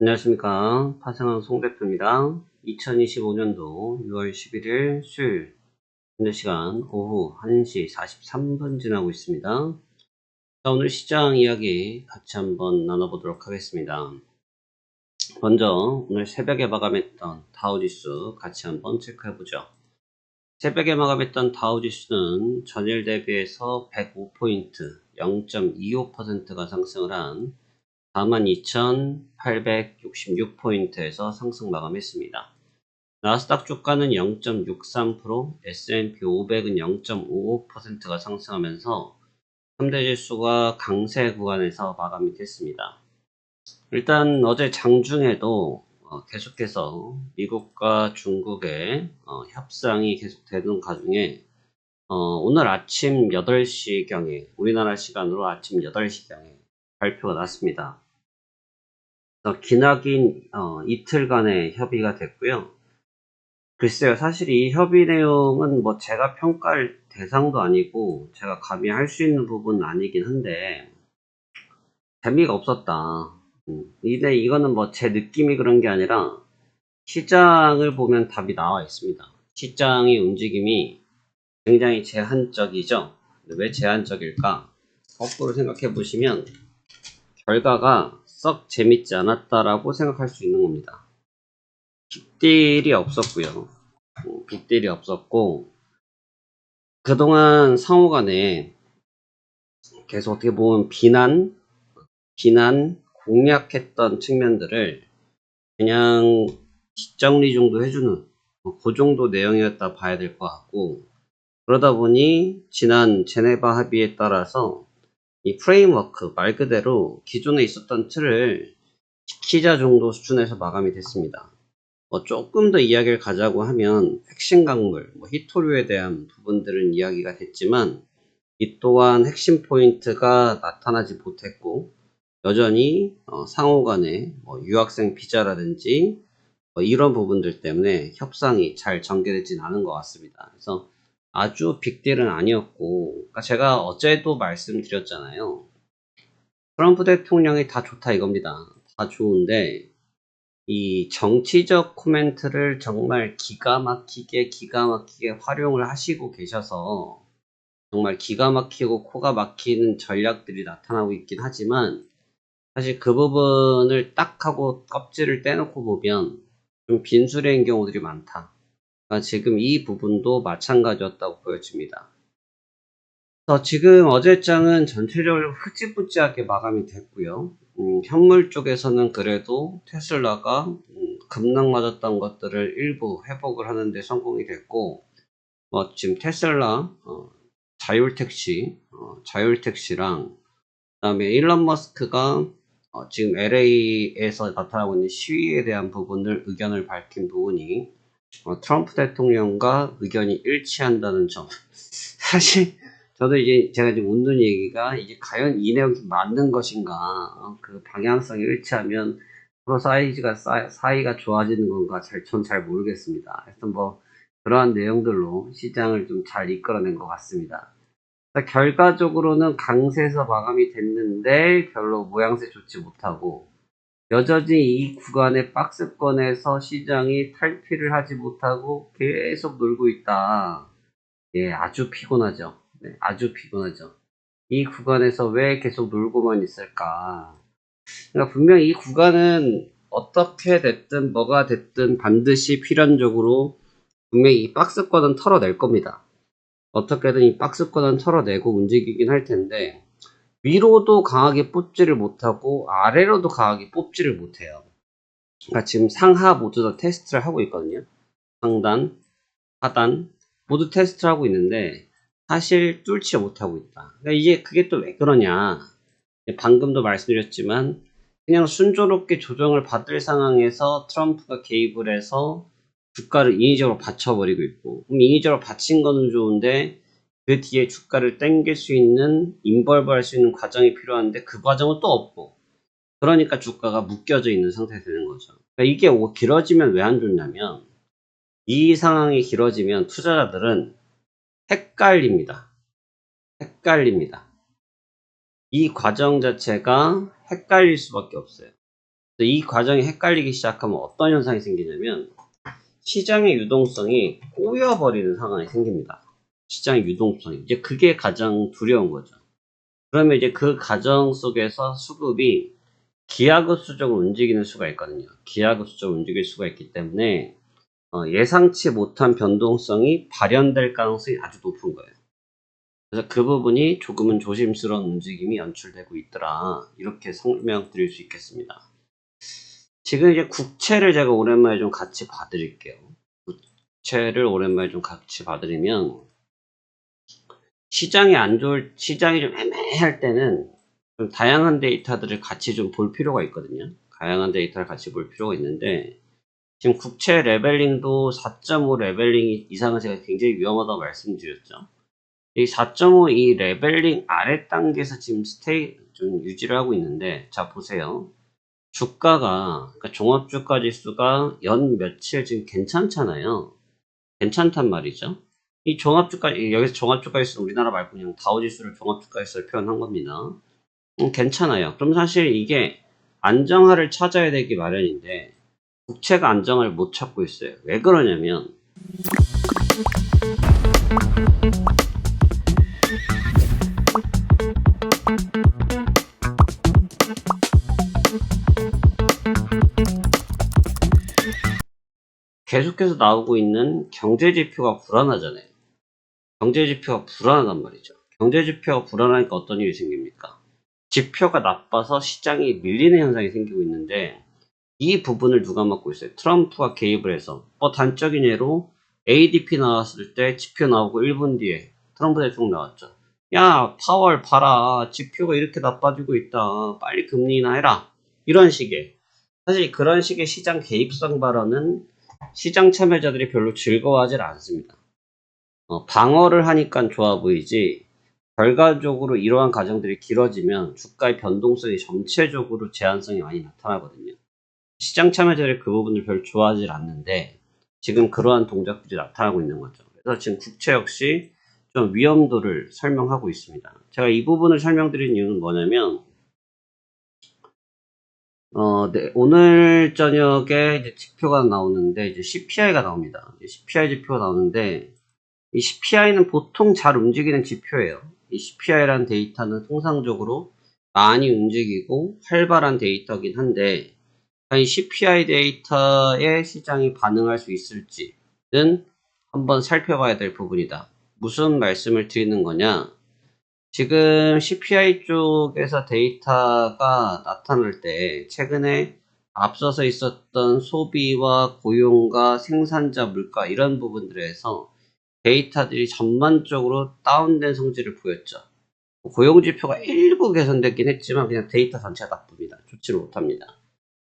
안녕하십니까. 파생왕 송 대표입니다. 2025년도 6월 11일 수요일 현재 시간 오후 1시 43분 지나고 있습니다. 자, 오늘 시장 이야기 같이 한번 나눠보도록 하겠습니다. 먼저 오늘 새벽에 마감했던 다우지수 같이 한번 체크해보죠. 새벽에 마감했던 다우지수는 전일 대비해서 105포인트 0.25%가 상승을 한 42,866포인트에서 상승 마감했습니다. 나스닥 주가는 0.63%, S&P 500은 0.55%가 상승하면서 3대 지수가 강세 구간에서 마감이 됐습니다. 일단 어제 장중에도 계속해서 미국과 중국의 협상이 계속되는 가중에 오늘 아침 8시경에 우리나라 시간으로 아침 8시경에 발표가 났습니다. 기나긴 이틀간의 협의가 됐고요. 글쎄요, 사실 이 협의 내용은 뭐 제가 평가할 대상도 아니고 제가 감히 할 수 있는 부분은 아니긴 한데 재미가 없었다. 근데 이거는 뭐 제 느낌이 그런 게 아니라 시장을 보면 답이 나와 있습니다. 시장의 움직임이 굉장히 제한적이죠. 왜 제한적일까? 거꾸로 생각해 보시면 결과가 썩 재밌지 않았다라고 생각할 수 있는 겁니다. 빅딜이 없었고요. 빅딜이 없었고 그동안 상호 간에 계속 어떻게 보면 비난, 공략했던 측면들을 그냥 뒷정리 정도 해주는 그 정도 내용이었다 봐야 될 것 같고 그러다 보니 지난 제네바 합의에 따라서 이 프레임워크 말 그대로 기존에 있었던 틀을 지키자 정도 수준에서 마감이 됐습니다. 조금 더 이야기를 가자고 하면 핵심 강물, 히토류에 대한 부분들은 이야기가 됐지만 이 또한 핵심 포인트가 나타나지 못했고 여전히 상호 간에 유학생 비자라든지 이런 부분들 때문에 협상이 잘 전개되진 않은 것 같습니다. 그래서 아주 빅딜은 아니었고 그러니까 제가 어제도 말씀드렸잖아요. 트럼프 대통령이 다 좋다 이겁니다. 다 좋은데 이 정치적 코멘트를 정말 기가 막히게 활용을 하시고 계셔서 정말 기가 막히고 코가 막히는 전략들이 나타나고 있긴 하지만 사실 그 부분을 딱 하고 껍질을 떼놓고 보면 좀 빈수레인 경우들이 많다. 그러니까 지금 이 부분도 마찬가지였다고 보여집니다. 그래서 지금 어제장은 전체적으로 흐지부지하게 마감이 됐고요. 현물 쪽에서는 그래도 테슬라가 급락 맞았던 것들을 일부 회복을 하는데 성공이 됐고 지금 테슬라 자율택시랑 그다음에 일론 머스크가 지금 LA에서 나타나고 있는 시위에 대한 부분을 의견을 밝힌 부분이 트럼프 대통령과 의견이 일치한다는 점. 사실 저도 이제 제가 지금 웃는 얘기가 이게 과연 이 내용이 맞는 것인가, 그 방향성이 일치하면 서로 사이가 좋아지는 건가 전 잘 모르겠습니다. 하여튼 그러한 내용들로 시장을 좀 잘 이끌어낸 것 같습니다. 결과적으로는 강세에서 마감이 됐는데 별로 모양새 좋지 못하고 여전히 이 구간의 박스권에서 시장이 탈피를 하지 못하고 계속 놀고 있다. 예, 아주 피곤하죠. 네, 아주 피곤하죠. 이 구간에서 왜 계속 놀고만 있을까? 그러니까 분명히 이 구간은 어떻게 됐든 뭐가 됐든 반드시 필연적으로 분명히 이 박스권은 털어낼 겁니다. 어떻게든 이 박스권은 털어내고 움직이긴 할 텐데 위로도 강하게 뽑지를 못하고 아래로도 강하게 뽑지를 못해요. 그러니까 지금 상하 모두 다 테스트를 하고 있거든요. 상단, 하단 모두 테스트를 하고 있는데 사실 뚫지 못하고 있다. 그러니까 이게 그게 또 왜 그러냐? 방금도 말씀드렸지만 그냥 순조롭게 조정을 받을 상황에서 트럼프가 개입을 해서 주가를 인위적으로 받쳐버리고 있고 그럼 인위적으로 받친 거는 좋은데 그 뒤에 주가를 땡길 수 있는 인벌브 할 수 있는 과정이 필요한데 그 과정은 또 없고 그러니까 주가가 묶여져 있는 상태가 되는 거죠. 그러니까 이게 길어지면 왜 안 좋냐면 이 상황이 길어지면 투자자들은 헷갈립니다. 헷갈립니다. 이 과정 자체가 헷갈릴 수밖에 없어요. 이 과정이 헷갈리기 시작하면 어떤 현상이 생기냐면 시장의 유동성이 꼬여버리는 상황이 생깁니다. 시장의 유동성이. 이제 그게 가장 두려운 거죠. 그러면 이제 그 과정 속에서 수급이 기하급수적으로 움직이는 수가 있거든요. 기하급수적으로 움직일 수가 있기 때문에 예상치 못한 변동성이 발현될 가능성이 아주 높은 거예요. 그래서 그 부분이 조금은 조심스러운 움직임이 연출되고 있더라. 이렇게 설명드릴 수 있겠습니다. 지금 이제 국채를 제가 오랜만에 좀 같이 봐드릴게요. 국채를 오랜만에 좀 같이 봐드리면 시장이 좀 애매할 때는 좀 다양한 데이터들을 같이 좀 볼 필요가 있거든요. 다양한 데이터를 같이 볼 필요가 있는데 지금 국채 레벨링도 4.5 레벨링 이상은 제가 굉장히 위험하다고 말씀드렸죠. 이 4.5 이 레벨링 아래 단계에서 지금 좀 유지를 하고 있는데, 자 보세요. 주가가, 그러니까 종합주가 지수가 연 며칠 지금 괜찮잖아요. 괜찮단 말이죠. 이 종합주가, 여기서 종합주가 지수 우리나라 말고 그냥 다우지수를 종합주가 지수를 표현한 겁니다. 괜찮아요. 그럼 사실 이게 안정화를 찾아야 되기 마련인데 국채가 안정화를 못 찾고 있어요. 왜 그러냐면 계속해서 나오고 있는 경제지표가 불안하잖아요. 경제지표가 불안하단 말이죠. 경제지표가 불안하니까 어떤 일이 생깁니까? 지표가 나빠서 시장이 밀리는 현상이 생기고 있는데 이 부분을 누가 맡고 있어요? 트럼프가 개입을 해서 단적인 예로 ADP 나왔을 때 지표 나오고 1분 뒤에 트럼프 대통령 나왔죠. 야 파월 봐라, 지표가 이렇게 나빠지고 있다, 빨리 금리 인하해라, 이런 식의, 사실 그런 식의 시장 개입성 발언은 시장 참여자들이 별로 즐거워하지 않습니다. 방어를 하니까 좋아 보이지 결과적으로 이러한 과정들이 길어지면 주가의 변동성이 전체적으로 제한성이 많이 나타나거든요. 시장 참여자들이 그 부분을 별로 좋아하지 않는데 지금 그러한 동작들이 나타나고 있는 거죠. 그래서 지금 국채 역시 좀 위험도를 설명하고 있습니다. 제가 이 부분을 설명드린 이유는 뭐냐면 네, 오늘 저녁에 이제 지표가 나오는데 이제 CPI가 나옵니다. CPI 지표가 나오는데 이 CPI는 보통 잘 움직이는 지표예요. 이 CPI라는 데이터는 통상적으로 많이 움직이고 활발한 데이터긴 한데 이 CPI 데이터에 시장이 반응할 수 있을지는 한번 살펴봐야 될 부분이다. 무슨 말씀을 드리는 거냐? 지금 CPI 쪽에서 데이터가 나타날 때 최근에 앞서서 있었던 소비와 고용과 생산자 물가 이런 부분들에서 데이터들이 전반적으로 다운된 성질을 보였죠. 고용지표가 일부 개선됐긴 했지만 그냥 데이터 전체가 나쁩니다. 좋지를 못합니다.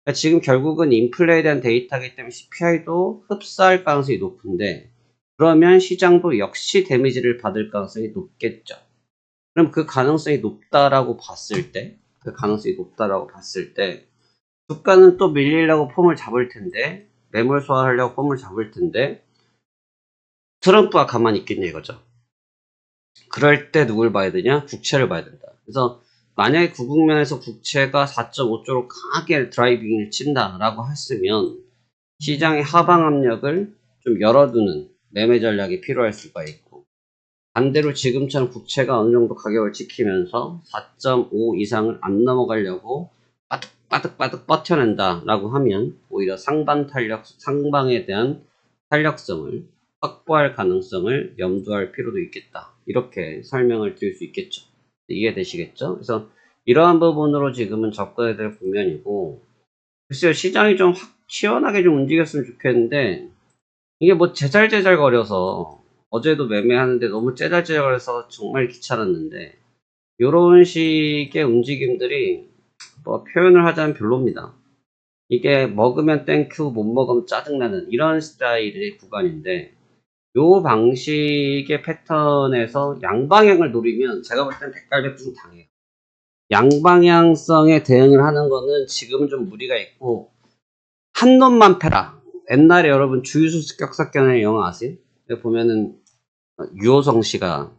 그러니까 지금 결국은 인플레에 대한 데이터이기 때문에 CPI도 흡사할 가능성이 높은데 그러면 시장도 역시 데미지를 받을 가능성이 높겠죠. 그럼 그 가능성이 높다라고 봤을 때 주가는 또 밀리려고 폼을 잡을 텐데 매물 소화하려고 폼을 잡을 텐데 트럼프가 가만히 있겠냐 이거죠. 그럴 때 누굴 봐야 되냐? 국채를 봐야 된다. 그래서 만약에 그 국면에서 국채가 4.5조로 강하게 드라이빙을 친다라고 했으면 시장의 하방 압력을 좀 열어두는 매매 전략이 필요할 수가 있고, 반대로 지금처럼 국채가 어느 정도 가격을 지키면서 4.5 이상을 안 넘어가려고 빠득빠득 버텨낸다 라고 하면 오히려 상방에 대한 탄력성을 확보할 가능성을 염두할 필요도 있겠다. 이렇게 설명을 드릴 수 있겠죠. 이해되시겠죠? 그래서 이러한 부분으로 지금은 접근해야 될 국면이고, 글쎄요, 시장이 좀 확 시원하게 좀 움직였으면 좋겠는데 이게 뭐 제잘제잘 거려서 어제도 매매하는데 너무 제잘제잘거려서 정말 귀찮았는데 이런 식의 움직임들이 뭐 표현을 하자면 별로입니다. 이게 먹으면 땡큐 못 먹으면 짜증나는 이런 스타일의 구간인데 요 방식의 패턴에서 양방향을 노리면 제가 볼 땐 백발백중 당해요. 양방향성에 대응을 하는 거는 지금은 좀 무리가 있고 한 놈만 패라. 옛날에 여러분 주유수 습격사건의 영화 아세요? 여기 보면은 유호성 씨가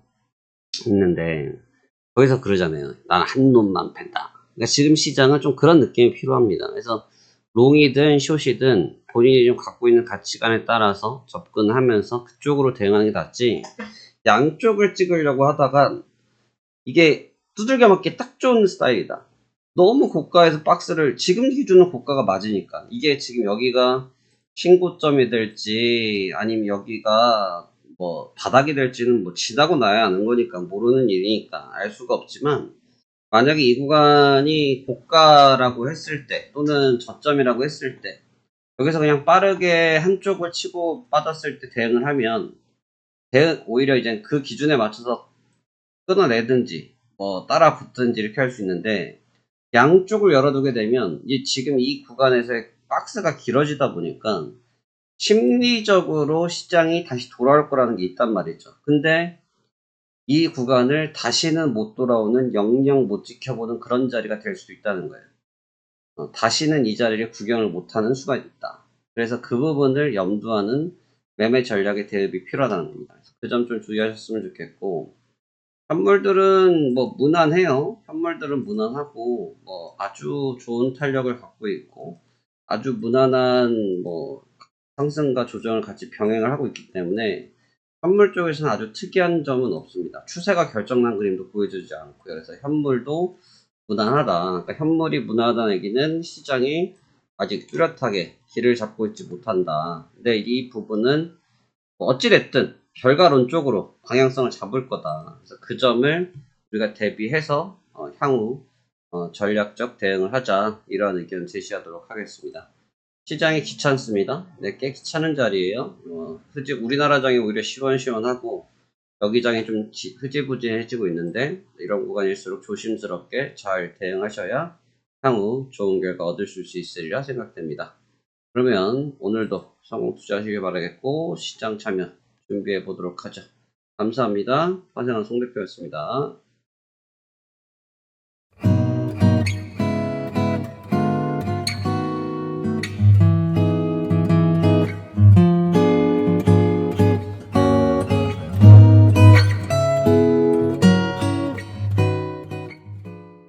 있는데 거기서 그러잖아요. 난 한 놈만 팬다. 그러니까 지금 시장은 좀 그런 느낌이 필요합니다. 그래서 롱이든 숏이든 본인이 좀 갖고 있는 가치관에 따라서 접근하면서 그쪽으로 대응하는 게 낫지, 양쪽을 찍으려고 하다가 이게 두들겨 맞기 딱 좋은 스타일이다. 너무 고가에서 박스를, 지금 기준은 고가가 맞으니까 이게 지금 여기가 신고점이 될지 아니면 여기가 뭐 바닥이 될지는 뭐 지나고 나야 아는 거니까, 모르는 일이니까 알 수가 없지만, 만약에 이 구간이 고가라고 했을 때 또는 저점이라고 했을 때 여기서 그냥 빠르게 한쪽을 치고 빠졌을 때 대응을 하면, 오히려 이제 그 기준에 맞춰서 끊어내든지 뭐 따라 붙든지 이렇게 할 수 있는데, 양쪽을 열어두게 되면 지금 이 구간에서의 박스가 길어지다 보니까 심리적으로 시장이 다시 돌아올 거라는 게 있단 말이죠. 근데 이 구간을 다시는 못 돌아오는, 영영 못 지켜보는 그런 자리가 될 수도 있다는 거예요. 다시는 이 자리를 구경을 못하는 수가 있다. 그래서 그 부분을 염두하는 매매 전략의 대응이 필요하다는 겁니다. 그 점 좀 주의하셨으면 좋겠고, 현물들은 뭐 무난해요. 현물들은 무난하고 뭐 아주 좋은 탄력을 갖고 있고 아주 무난한 뭐 상승과 조정을 같이 병행을 하고 있기 때문에 현물 쪽에서는 아주 특이한 점은 없습니다. 추세가 결정난 그림도 보여주지 않고요. 그래서 현물도 무난하다. 그러니까 현물이 무난하다는 얘기는 시장이 아직 뚜렷하게 길을 잡고 있지 못한다. 근데 이 부분은 뭐 어찌됐든 결과론적으로 방향성을 잡을 거다. 그래서 그 점을 우리가 대비해서 향후 전략적 대응을 하자, 이런 의견 제시하도록 하겠습니다. 시장이 귀찮습니다. 네, 꽤 귀찮은 자리예요. 우리나라 장이 오히려 시원시원하고 여기 장이 좀 흐지부지해지고 있는데, 이런 구간일수록 조심스럽게 잘 대응하셔야 향후 좋은 결과 얻을 수 있으리라 생각됩니다. 그러면 오늘도 성공 투자하시길 바라겠고, 시장 참여 준비해 보도록 하죠. 감사합니다. 화생한 송 대표였습니다.